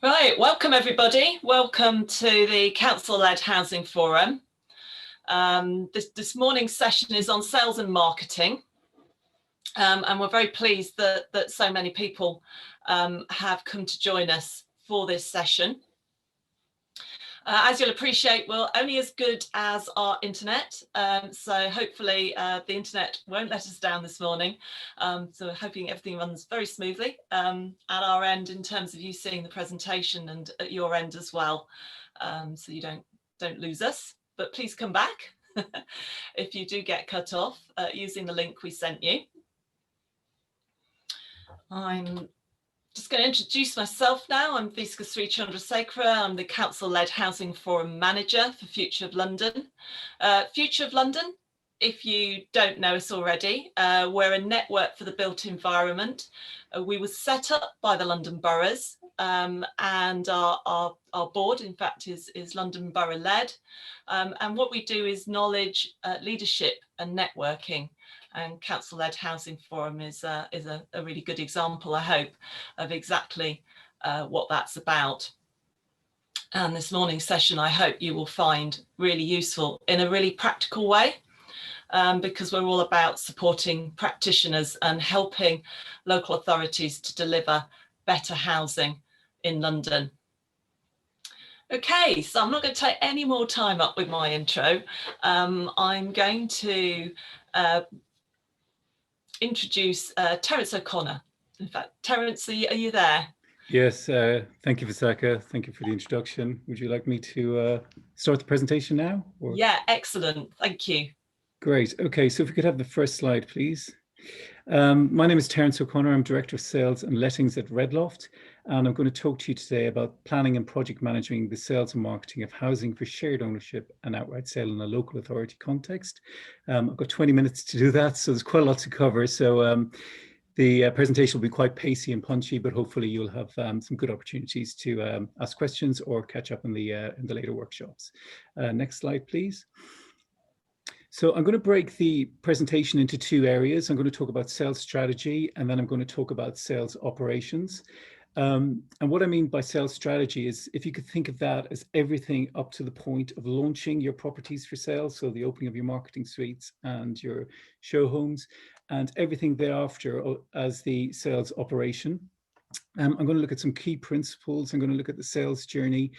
Right, welcome everybody. Welcome to the Council-led Housing Forum. This morning's session is on sales and marketing. And we're very pleased that so many people have come to join us for this session. As you'll appreciate, we're only as good as our internet, so hopefully the internet won't let us down this morning. So we're hoping everything runs very smoothly at our end in terms of you seeing the presentation, and at your end as well, so you don't lose us. But please come back if you do get cut off using the link we sent you. I'm just going to introduce myself now. I'm Visca Sri Chandrasekara. I'm the Council-led Housing Forum Manager for Future of London. Future of London, if you don't know us already, we're a network for the built environment. We were set up by the London boroughs, and our board, in fact, is London Borough-led. And what we do is knowledge, leadership and networking. And Council-led Housing Forum is a really good example, I hope, of exactly what that's about. And this morning's session, I hope you will find really useful in a really practical way, because we're all about supporting practitioners and helping local authorities to deliver better housing in London. Okay, so I'm not going to take any more time up with my intro. I'm going to introduce Terence O'Connor. In fact, Terence, are you there? Yes, thank you, Visaka. Thank you for the introduction. Would you like me to start the presentation now? Or? Yeah, excellent. Thank you. Great. Okay, so if we could have the first slide, please. My name is Terence O'Connor. I'm Director of Sales and Lettings at Redloft, and I'm going to talk to you today about planning and project managing the sales and marketing of housing for shared ownership and outright sale in a local authority context. I've got 20 minutes to do that, so there's quite a lot to cover. So the presentation will be quite pacey and punchy, but hopefully you'll have some good opportunities to ask questions or catch up in the later workshops. Next slide, please. So I'm going to break the presentation into two areas. I'm going to talk about sales strategy, and then I'm going to talk about sales operations. And what I mean by sales strategy is, if you could think of that as everything up to the point of launching your properties for sale, so the opening of your marketing suites and your show homes, and everything thereafter as the sales operation. I'm going to look at some key principles. I'm going to look at the sales journey.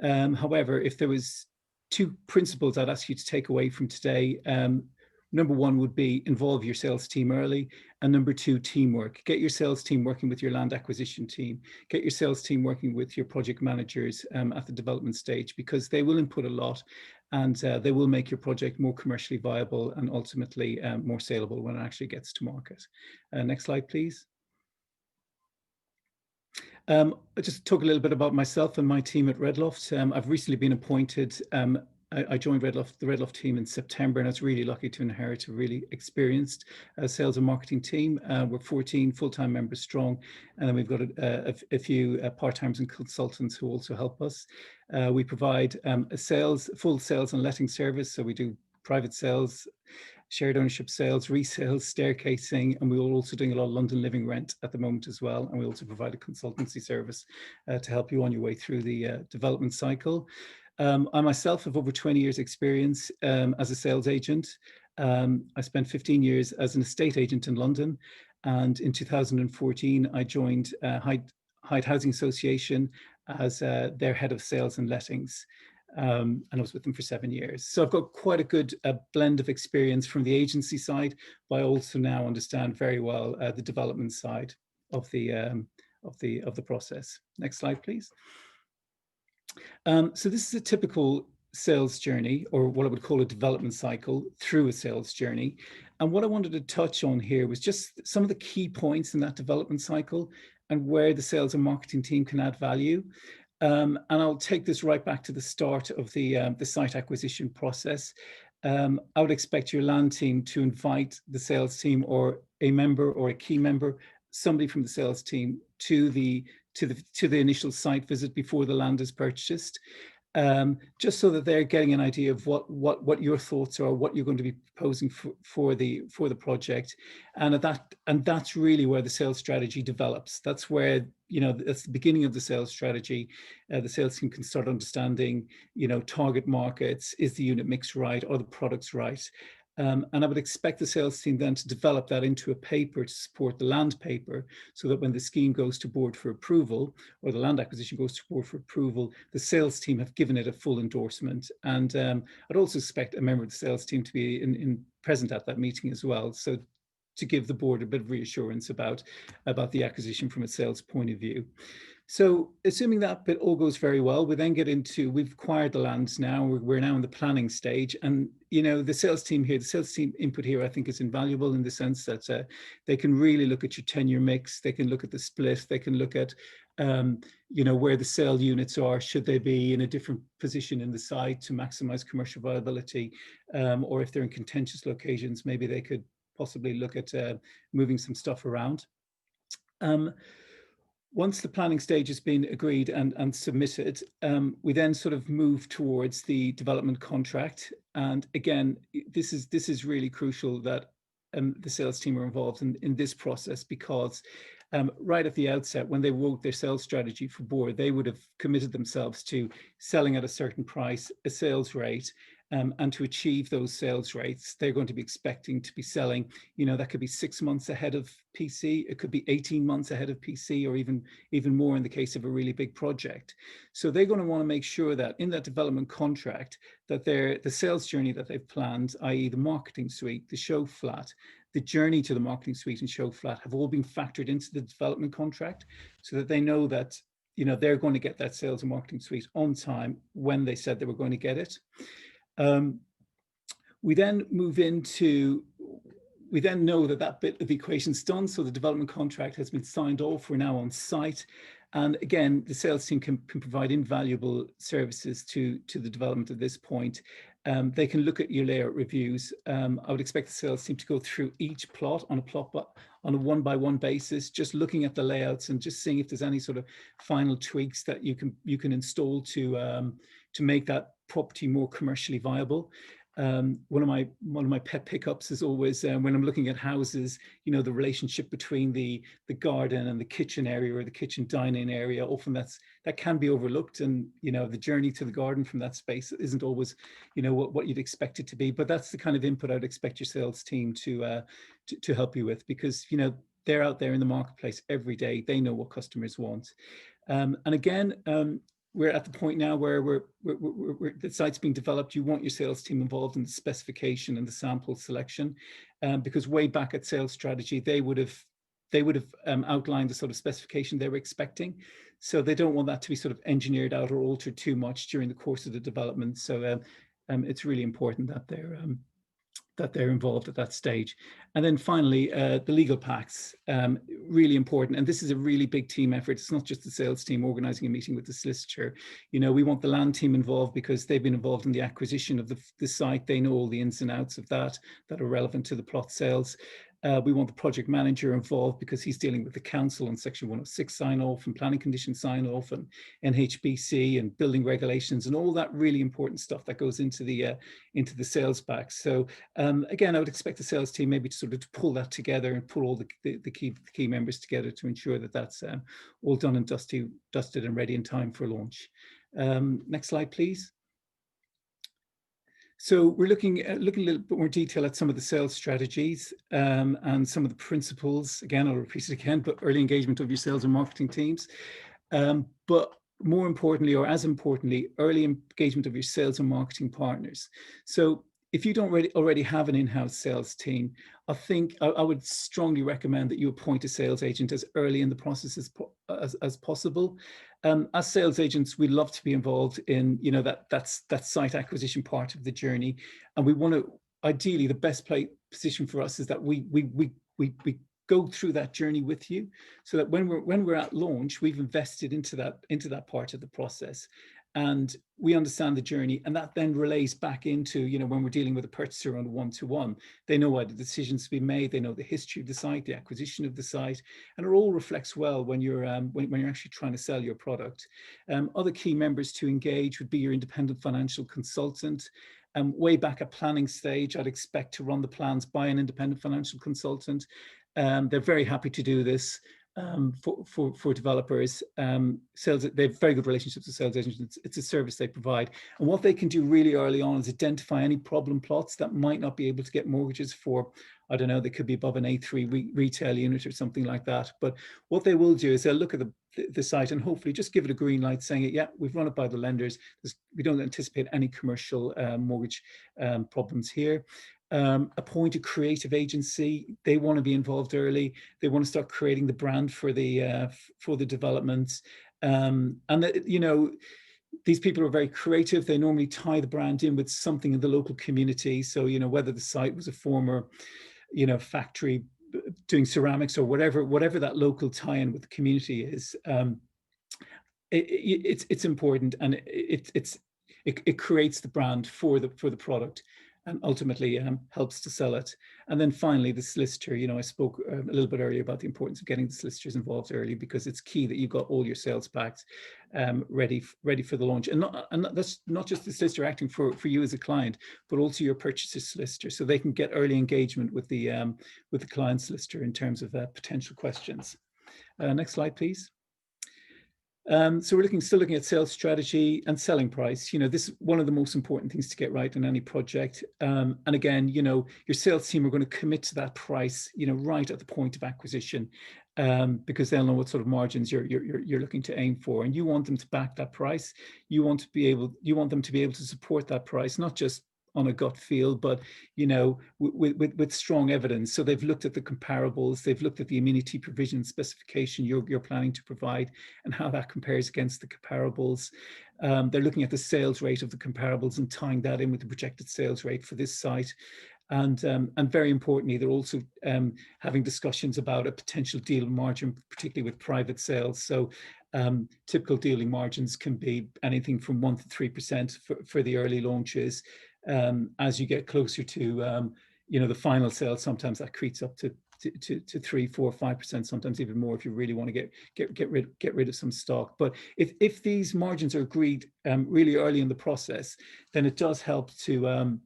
However, if there was two principles I'd ask you to take away from today, number one would be involve your sales team early, and number two, teamwork. Get your sales team working with your land acquisition team. Get your sales team working with your project managers at the development stage, because they will input a lot, and they will make your project more commercially viable and ultimately more saleable when it actually gets to market. Next slide, please. I'll just talk a little bit about myself and my team at Redloft. I've recently been appointed. I joined the Redloft team in September, and I was really lucky to inherit a really experienced sales and marketing team. We're 14 full-time members strong, and then we've got a few part-timers and consultants who also help us. We provide a full sales and letting service, so we do private sales, shared ownership sales, resales, staircasing, and we're also doing a lot of London living rent at the moment as well. And we also provide a consultancy service to help you on your way through the development cycle. I myself have over 20 years experience as a sales agent. I spent 15 years as an estate agent in London, and in 2014 I joined Hyde Housing Association as their head of sales and lettings. And I was with them for 7 years. So I've got quite a good blend of experience from the agency side, but I also now understand very well the development side of the process. Next slide, please. So this is a typical sales journey, or what I would call a development cycle through a sales journey. And what I wanted to touch on here was just some of the key points in that development cycle and where the sales and marketing team can add value. And I'll take this right back to the start of the site acquisition process. I would expect your land team to invite the sales team, or a member or a key member, somebody from the sales team, to the initial site visit before the land is purchased. just so that they're getting an idea of what your thoughts are, what you're going to be proposing for the project, and that's really where the sales strategy develops. That's where, you know, that's the beginning of the sales strategy. The sales team can start understanding, you know, target markets, is the unit mix right, are the products right. And I would expect the sales team then to develop that into a paper to support the land paper, so that when the scheme goes to board for approval, or the land acquisition goes to board for approval, the sales team have given it a full endorsement. And I'd also expect a member of the sales team to be present at that meeting as well, so to give the board a bit of reassurance about the acquisition from a sales point of view. So assuming that bit all goes very well, we then get into, we've acquired the lands now, we're now in the planning stage. And, you know, the sales team input here, I think, is invaluable in the sense that they can really look at your tenure mix, they can look at the split, they can look at, you know, where the sale units are, should they be in a different position in the site to maximize commercial viability, or if they're in contentious locations, maybe they could possibly look at moving some stuff around. Once the planning stage has been agreed and submitted, we then sort of move towards the development contract. And again, this is really crucial that the sales team are involved in this process, because right at the outset, when they wrote their sales strategy for board, they would have committed themselves to selling at a certain price, a sales rate, and to achieve those sales rates, they're going to be expecting to be selling, you know, that could be 6 months ahead of PC, it could be 18 months ahead of PC, or even more in the case of a really big project. So they're going to want to make sure that in that development contract, that the sales journey that they've planned, i.e. the marketing suite, the show flat, the journey to the marketing suite and show flat, have all been factored into the development contract, so that they know that, you know, they're going to get that sales and marketing suite on time when they said they were going to get it. We then know that bit of the equation's done, so the development contract has been signed off, we're now on site. And again, the sales team can provide invaluable services to the development at this point. They can look at your layout reviews. I would expect the sales team to go through each plot on a one-by-one basis, just looking at the layouts and just seeing if there's any sort of final tweaks that you can install to make that property more commercially viable. One of my pet pickups is always when I'm looking at houses, you know, the relationship between the garden and the kitchen area, or the kitchen dining area. Often that can be overlooked, and, you know, the journey to the garden from that space isn't always, you know, what you'd expect it to be. But that's the kind of input I'd expect your sales team to help you with, because, you know, they're out there in the marketplace every day. They know what customers want. And again, we're at the point now where the site's being developed. You want your sales team involved in the specification and the sample selection, because way back at sales strategy, they would have outlined the sort of specification they were expecting. So they don't want that to be sort of engineered out or altered too much during the course of the development. So it's really important that they're involved at that stage. And then finally, the legal packs, really important. And this is a really big team effort. It's not just the sales team organizing a meeting with the solicitor. You know, we want the land team involved, because they've been involved in the acquisition of the site. They know all the ins and outs of that are relevant to the plot sales. We want the project manager involved, because he's dealing with the council on Section 106 sign-off and planning condition sign-off and NHBC and building regulations and all that really important stuff that goes into the sales packs. So again, I would expect the sales team maybe to sort of pull that together and pull all the key members together to ensure that that's all done and dusted and ready in time for launch. Next slide, please. So we're looking a little bit more detail at some of the sales strategies and some of the principles. Again, I'll repeat it again, but early engagement of your sales and marketing teams. But more importantly, or as importantly, early engagement of your sales and marketing partners. So if you don't already have an in-house sales team, I think I would strongly recommend that you appoint a sales agent as early in the process as possible. As sales agents, we love to be involved in, you know, that site acquisition part of the journey, and we want to, ideally, the best position for us is that we go through that journey with you, so that when we're at launch, we've invested into that part of the process. and we understand the journey, and that then relays back into, when we're dealing with a purchaser on a one-to-one, they know why the decisions to be made, they know the history of the site, the acquisition of the site, and it all reflects well when you're when you're actually trying to sell your product. Other key members to engage would be your independent financial consultant. Way back at planning stage, I'd expect to run the plans by an independent financial consultant. They're very happy to do this. For developers. Sales, they have very good relationships with sales agents. It's a service they provide. And what they can do really early on is identify any problem plots that might not be able to get mortgages for, I don't know, they could be above an A3 retail unit or something like that. But what they will do is they'll look at the site and hopefully just give it a green light saying, yeah, we've run it by the lenders. We don't anticipate any commercial mortgage problems here. Appoint a creative agency. They want to be involved early. They want to start creating the brand for the developments. These people are very creative. They normally tie the brand in with something in the local community. So, whether the site was a former, factory doing ceramics or whatever that local tie-in with the community is, it's important, and it creates the brand for the product, and ultimately helps to sell it. And then finally, the solicitor. I spoke a little bit earlier about the importance of getting the solicitors involved early, because it's key that you've got all your sales packs ready for the launch. And that's not just the solicitor acting for you as a client, but also your purchaser solicitor, so they can get early engagement with the client solicitor in terms of potential questions. Next slide, please. So we're still looking at sales strategy and selling price. This is one of the most important things to get right in any project. And again, your sales team are going to commit to that price, right at the point of acquisition, because they'll know what sort of margins you're looking to aim for, and you want them to back that price. You want them to be able to support that price, not just on a gut feel, but with strong evidence. So they've looked at the comparables, they've looked at the amenity provision specification you're planning to provide and how that compares against the comparables. They're looking at the sales rate of the comparables and tying that in with the projected sales rate for this site. And very importantly, they're also having discussions about a potential deal margin, particularly with private sales. So typical dealing margins can be anything from 1% to 3% for the early launches. As you get closer to the final sale, sometimes that creeps up to 3, 4, 5%, sometimes even more if you really want to get rid of some stock. But if these margins are agreed really early in the process, then it does help to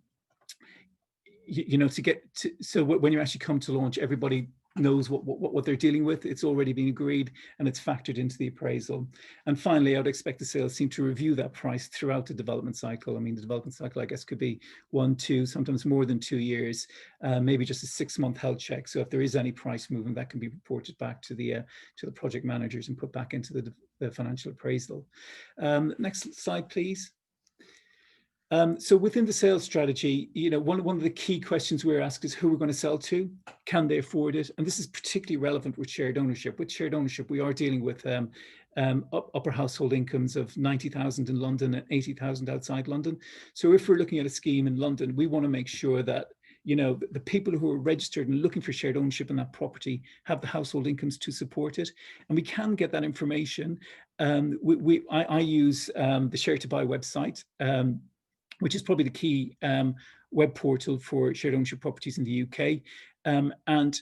so when you actually come to launch, everybody knows what they're dealing with. It's already been agreed and it's factored into the appraisal. And finally, I would expect the sales team to review that price throughout the development cycle. I mean, the development cycle, I guess, could be 1, 2, sometimes more than 2 years, maybe just a 6-month health check. So if there is any price movement, that can be reported back to the project managers and put back into the financial appraisal. Next slide, please. So within the sales strategy, one of the key questions we're asked is who we're going to sell to. Can they afford it? And this is particularly relevant with shared ownership. With shared ownership, we are dealing with upper household incomes of 90,000 in London and 80,000 outside London. So if we're looking at a scheme in London, we want to make sure that the people who are registered and looking for shared ownership in that property have the household incomes to support it. And we can get that information. I use the Share to Buy website, which is probably the key web portal for shared ownership properties in the UK. And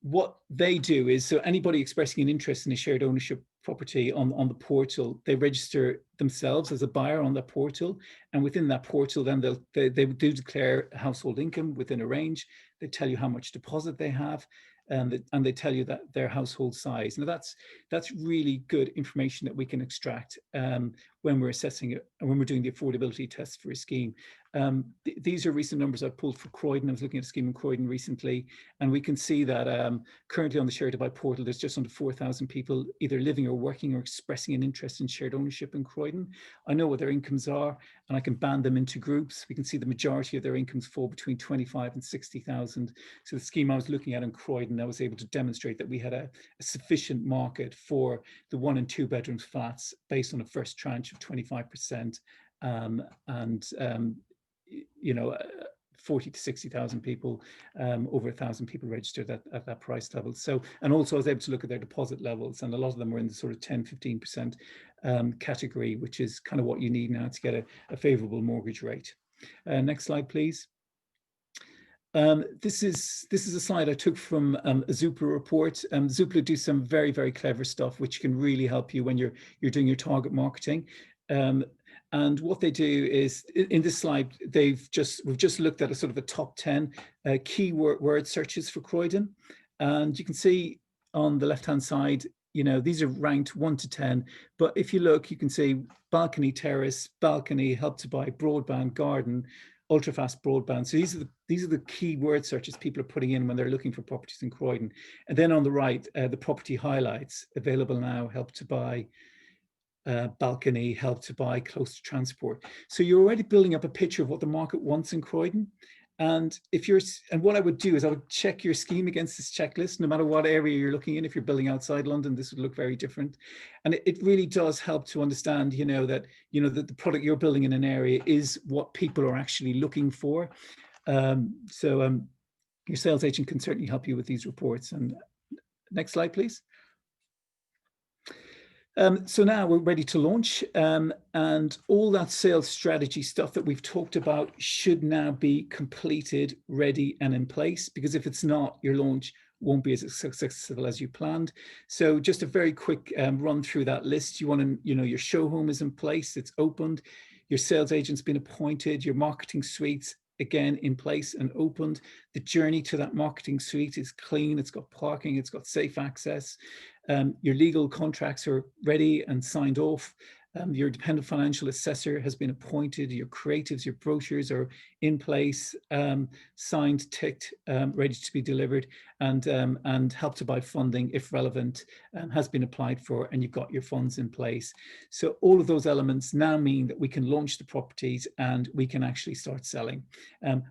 what they do is, so anybody expressing an interest in a shared ownership property on the portal, they register themselves as a buyer on that portal. And within that portal, then they do declare household income within a range. They tell you how much deposit they have. And they tell you that their household size. Now that's really good information that we can extract when we're assessing it and when we're doing the affordability tests for a scheme. These are recent numbers I've pulled for Croydon. I was looking at a scheme in Croydon recently, and we can see that currently on the Share to Buy portal, there's just under 4,000 people either living or working or expressing an interest in shared ownership in Croydon. I know what their incomes are, and I can band them into groups. We can see the majority of their incomes fall between 25 and 60,000. So the scheme I was looking at in Croydon, I was able to demonstrate that we had a sufficient market for the 1 and 2 bedroom flats based on a first tranche of 25%, 40 to 60,000 people, over 1,000 people registered at that price level. So, and also I was able to look at their deposit levels, and a lot of them were in the sort of 10-15% category, which is kind of what you need now to get a favorable mortgage rate. Next slide, please. This is a slide I took from a Zoopla report. Zoopla do some very, very clever stuff which can really help you when you're doing your target marketing. And what they do is, in this slide, we've just looked at a sort of a top 10 keyword searches for Croydon, and you can see on the left-hand side, you know, these are ranked 1 to 10. But if you look, you can see balcony terrace, balcony, help to buy, broadband, garden, ultra-fast broadband. So these are the keyword searches people are putting in when they're looking for properties in Croydon. And then on the right, the property highlights available now: help to buy, balcony, help to buy, close to transport. So you're already building up a picture of what the market wants in Croydon. And what I would do is I would check your scheme against this checklist, no matter what area you're looking in. If you're building outside London, this would look very different. And it really does help to understand, that the product you're building in an area is what people are actually looking for. Your sales agent can certainly help you with these reports. And next slide, please. So now we're ready to launch, and all that sales strategy stuff that we've talked about should now be completed, ready, and in place, because if it's not, your launch won't be as successful as you planned. So just a very quick run through that list. You want to, your show home is in place, it's opened, your sales agent's been appointed, your marketing suite's again in place and opened. The journey to that marketing suite is clean, it's got parking, it's got safe access. Your legal contracts are ready and signed off. Your dependent financial assessor has been appointed. Your creatives, your brochures are in place, signed, ticked, ready to be delivered, and help to buy funding, if relevant, has been applied for, and you've got your funds in place. So all of those elements now mean that we can launch the properties and we can actually start selling.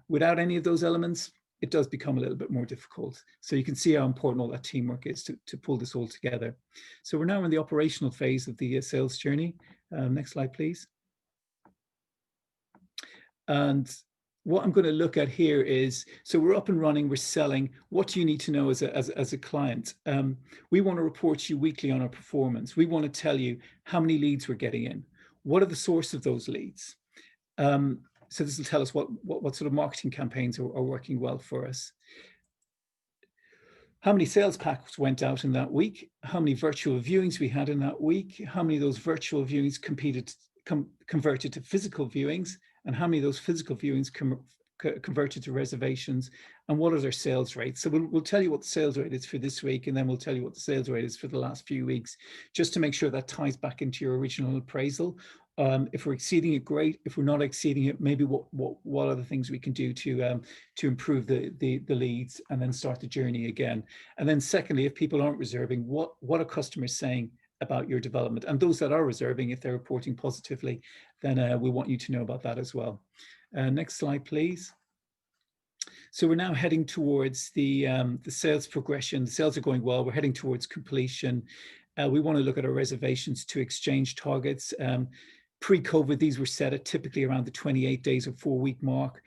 Without any of those elements, it does become a little bit more difficult. So you can see how important all that teamwork is to pull this all together. So we're now in the operational phase of the sales journey. Next slide, please. And what I'm going to look at here is, so we're up and running, we're selling. What do you need to know as a client? We want to report to you weekly on our performance. We want to tell you how many leads we're getting in. What are the source of those leads? So this will tell us what sort of marketing campaigns are working well for us. How many sales packs went out in that week? How many virtual viewings we had in that week? How many of those virtual viewings converted to physical viewings? And how many of those physical viewings converted to reservations? And what are their sales rates? So we'll tell you what the sales rate is for this week, and then we'll tell you what the sales rate is for the last few weeks, just to make sure that ties back into your original appraisal. If we're exceeding it, great. If we're not exceeding it, maybe what are the things we can do to improve the leads and then start the journey again. And then secondly, if people aren't reserving, what are customers saying about your development? And those that are reserving, if they're reporting positively, then we want you to know about that as well. Next slide, please. So we're now heading towards the sales progression. The sales are going well. We're heading towards completion. We want to look at our reservations to exchange targets. Pre-COVID, these were set at typically around the 28 days or 4-week mark.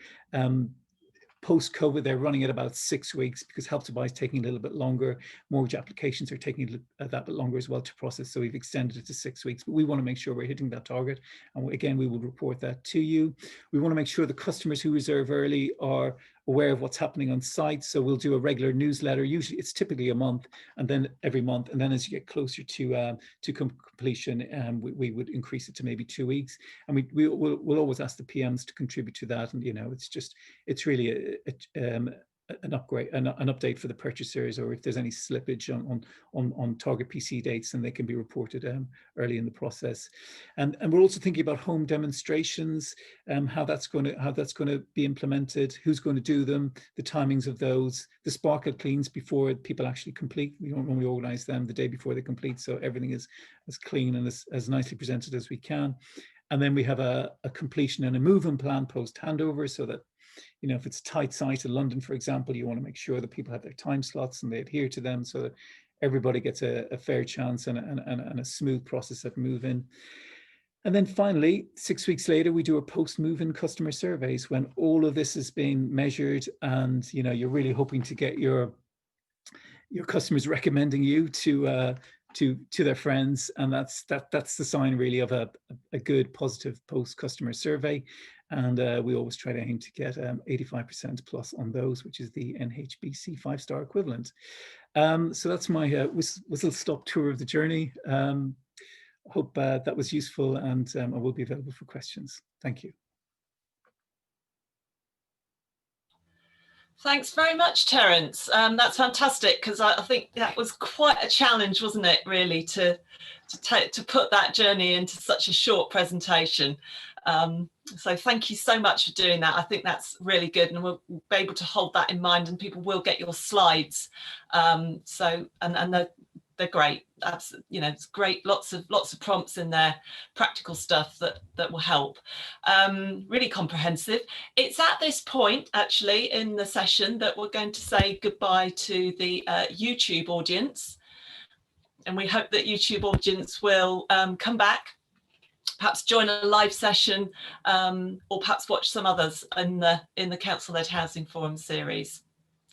Post-COVID, they're running at about 6 weeks because Help to Buy is taking a little bit longer. Mortgage applications are taking that bit longer as well to process. So we've extended it to 6 weeks, but we want to make sure we're hitting that target. And again, we will report that to you. We want to make sure the customers who reserve early are aware of what's happening on site. So we'll do a regular newsletter. Usually it's typically a month, and then every month. And then as you get closer to completion, we would increase it to maybe 2 weeks. And we'll always ask the PMs to contribute to that. And, it's really an update for the purchasers, or if there's any slippage on target PC dates, then they can be reported early in the process. And we're also thinking about home demonstrations, how that's going to be implemented, who's going to do them, the timings of those, the sparkle cleans before people actually complete. We don't normally organize them the day before they complete, so everything is as clean and as nicely presented as we can. And then we have a completion and a move-in plan post handover, so that if it's a tight site in London, for example, you want to make sure that people have their time slots and they adhere to them, so that everybody gets a fair chance and a smooth process at move-in. And then finally, 6 weeks later, we do our post-move-in customer surveys when all of this has been measured, and you're really hoping to get your customers recommending you to their friends, and that's the sign really of a good positive post-customer survey. And we always try to aim to get 85% plus on those, which is the NHBC 5-star equivalent. So that's my whistle-stop tour of the journey. Hope that was useful, and I will be available for questions. Thank you. Thanks very much, Terence. That's fantastic, because I think that was quite a challenge, wasn't it, really, to put that journey into such a short presentation. So thank you so much for doing that. I think that's really good, and we'll be able to hold that in mind, and people will get your slides. They're great. It's great. Lots of prompts in there, practical stuff that will help. Really comprehensive. It's at this point, actually, in the session that we're going to say goodbye to the YouTube audience, and we hope that YouTube audience will come back, perhaps join a live session, or perhaps watch some others in the Council-led Housing Forum series.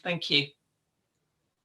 Thank you.